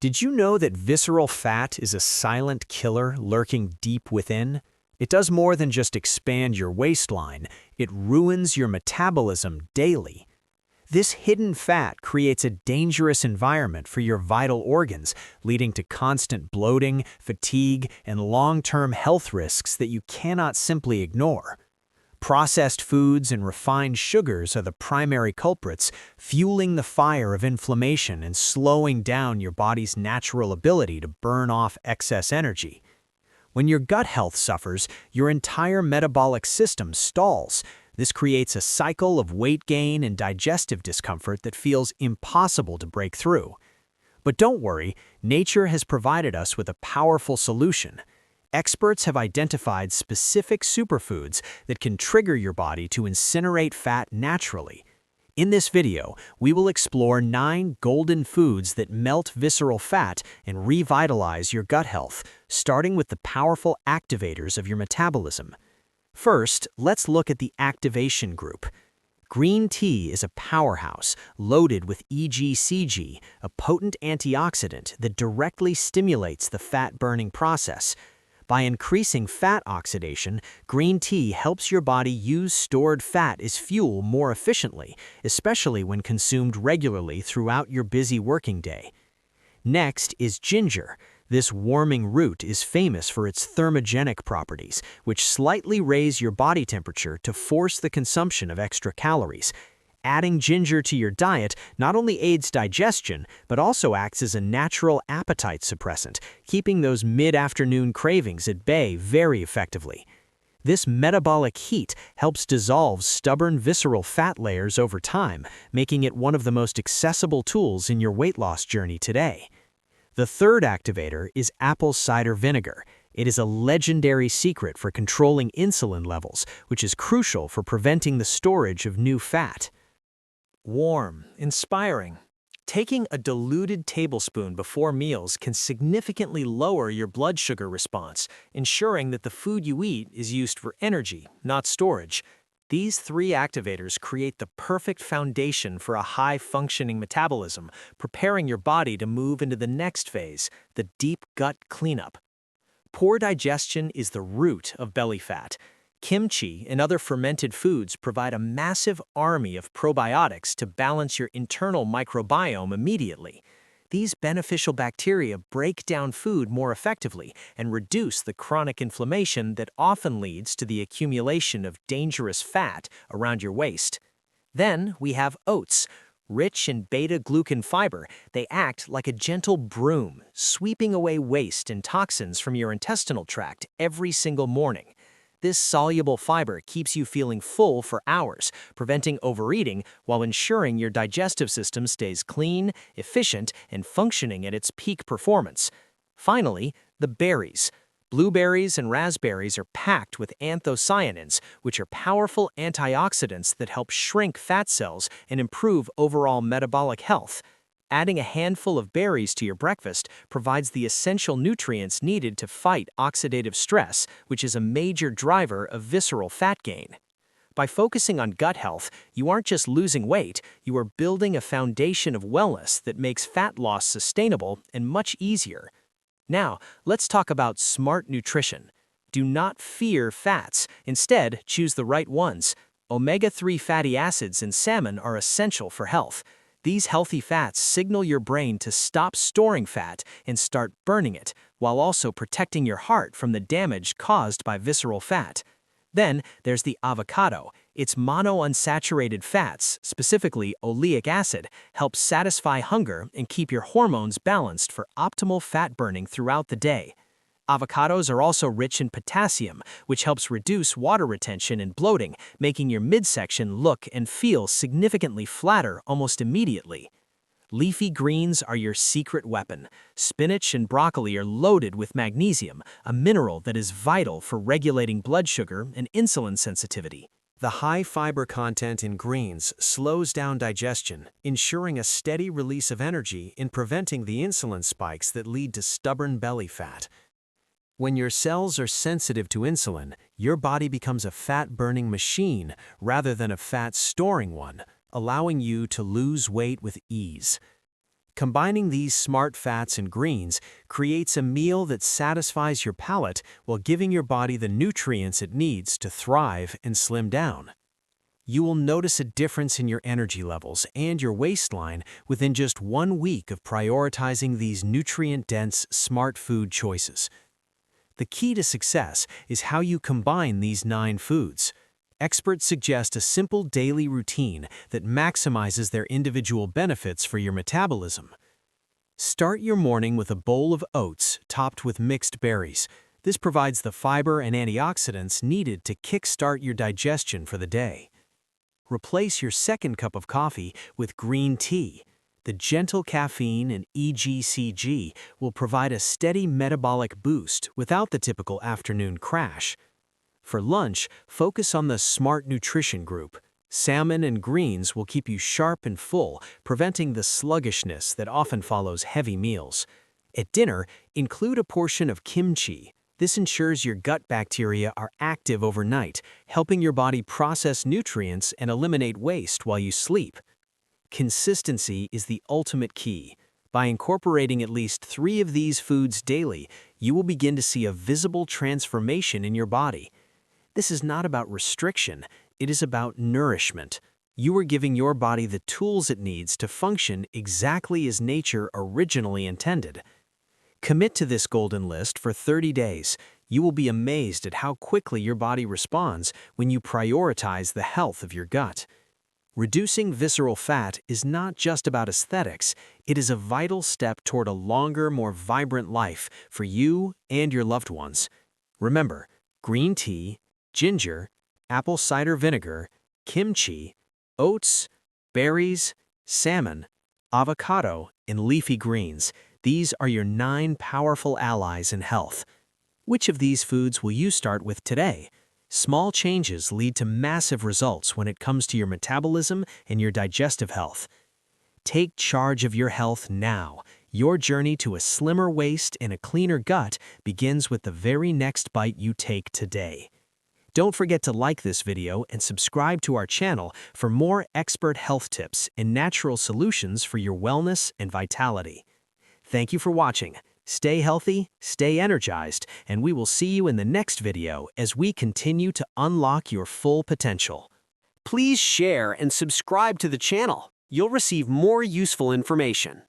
Did you know that visceral fat is a silent killer lurking deep within? It does more than just expand your waistline, it ruins your metabolism daily. This hidden fat creates a dangerous environment for your vital organs, leading to constant bloating, fatigue, and long-term health risks that you cannot simply ignore. Processed foods and refined sugars are the primary culprits, fueling the fire of inflammation and slowing down your body's natural ability to burn off excess energy. When your gut health suffers, your entire metabolic system stalls. This creates a cycle of weight gain and digestive discomfort that feels impossible to break through. But don't worry, nature has provided us with a powerful solution. Experts have identified specific superfoods that can trigger your body to incinerate fat naturally. In this video, we will explore 9 golden foods that melt visceral fat and revitalize your gut health, starting with the powerful activators of your metabolism. First, let's look at the activation group. Green tea is a powerhouse loaded with EGCG, a potent antioxidant that directly stimulates the fat-burning process. By increasing fat oxidation, green tea helps your body use stored fat as fuel more efficiently, especially when consumed regularly throughout your busy working day. Next is ginger. This warming root is famous for its thermogenic properties, which slightly raise your body temperature to force the consumption of extra calories. Adding ginger to your diet not only aids digestion, but also acts as a natural appetite suppressant, keeping those mid-afternoon cravings at bay very effectively. This metabolic heat helps dissolve stubborn visceral fat layers over time, making it one of the most accessible tools in your weight loss journey today. The third activator is apple cider vinegar. It is a legendary secret for controlling insulin levels, which is crucial for preventing the storage of new fat. Warm, inspiring. Taking a diluted tablespoon before meals can significantly lower your blood sugar response, ensuring that the food you eat is used for energy, not storage. These 3 activators create the perfect foundation for a high-functioning metabolism, preparing your body to move into the next phase, the deep gut cleanup. Poor digestion is the root of belly fat. Kimchi and other fermented foods provide a massive army of probiotics to balance your internal microbiome immediately. These beneficial bacteria break down food more effectively and reduce the chronic inflammation that often leads to the accumulation of dangerous fat around your waist. Then we have oats. Rich in beta-glucan fiber, they act like a gentle broom, sweeping away waste and toxins from your intestinal tract every single morning. This soluble fiber keeps you feeling full for hours, preventing overeating while ensuring your digestive system stays clean, efficient, and functioning at its peak performance. Finally, the berries. Blueberries and raspberries are packed with anthocyanins, which are powerful antioxidants that help shrink fat cells and improve overall metabolic health. Adding a handful of berries to your breakfast provides the essential nutrients needed to fight oxidative stress, which is a major driver of visceral fat gain. By focusing on gut health, you aren't just losing weight, you are building a foundation of wellness that makes fat loss sustainable and much easier. Now, let's talk about smart nutrition. Do not fear fats. Instead, choose the right ones. Omega-3 fatty acids in salmon are essential for health. These healthy fats signal your brain to stop storing fat and start burning it, while also protecting your heart from the damage caused by visceral fat. Then there's the avocado. Its monounsaturated fats, specifically oleic acid, help satisfy hunger and keep your hormones balanced for optimal fat burning throughout the day. Avocados are also rich in potassium, which helps reduce water retention and bloating, making your midsection look and feel significantly flatter almost immediately. Leafy greens are your secret weapon. Spinach and broccoli are loaded with magnesium, a mineral that is vital for regulating blood sugar and insulin sensitivity. The high fiber content in greens slows down digestion, ensuring a steady release of energy and preventing the insulin spikes that lead to stubborn belly fat. When your cells are sensitive to insulin, your body becomes a fat-burning machine rather than a fat-storing one, allowing you to lose weight with ease. Combining these smart fats and greens creates a meal that satisfies your palate while giving your body the nutrients it needs to thrive and slim down. You will notice a difference in your energy levels and your waistline within just 1 week of prioritizing these nutrient-dense, smart food choices. The key to success is how you combine these 9 foods. Experts suggest a simple daily routine that maximizes their individual benefits for your metabolism. Start your morning with a bowl of oats topped with mixed berries. This provides the fiber and antioxidants needed to kickstart your digestion for the day. Replace your second cup of coffee with green tea. The gentle caffeine and EGCG will provide a steady metabolic boost without the typical afternoon crash. For lunch, focus on the Smart Nutrition group. Salmon and greens will keep you sharp and full, preventing the sluggishness that often follows heavy meals. At dinner, include a portion of kimchi. This ensures your gut bacteria are active overnight, helping your body process nutrients and eliminate waste while you sleep. Consistency is the ultimate key. By incorporating at least 3 of these foods daily, you will begin to see a visible transformation in your body. This is not about restriction, it is about nourishment. You are giving your body the tools it needs to function exactly as nature originally intended. Commit to this golden list for 30 days. You will be amazed at how quickly your body responds when you prioritize the health of your gut. Reducing visceral fat is not just about aesthetics, it is a vital step toward a longer, more vibrant life for you and your loved ones. Remember, green tea, ginger, apple cider vinegar, kimchi, oats, berries, salmon, avocado, and leafy greens. These are your 9 powerful allies in health. Which of these foods will you start with today? Small changes lead to massive results when it comes to your metabolism and your digestive health. Take charge of your health now. Your journey to a slimmer waist and a cleaner gut begins with the very next bite you take today. Don't forget to like this video and subscribe to our channel for more expert health tips and natural solutions for your wellness and vitality. Thank you for watching. Stay healthy, stay energized, and we will see you in the next video as we continue to unlock your full potential. Please share and subscribe to the channel. You'll receive more useful information.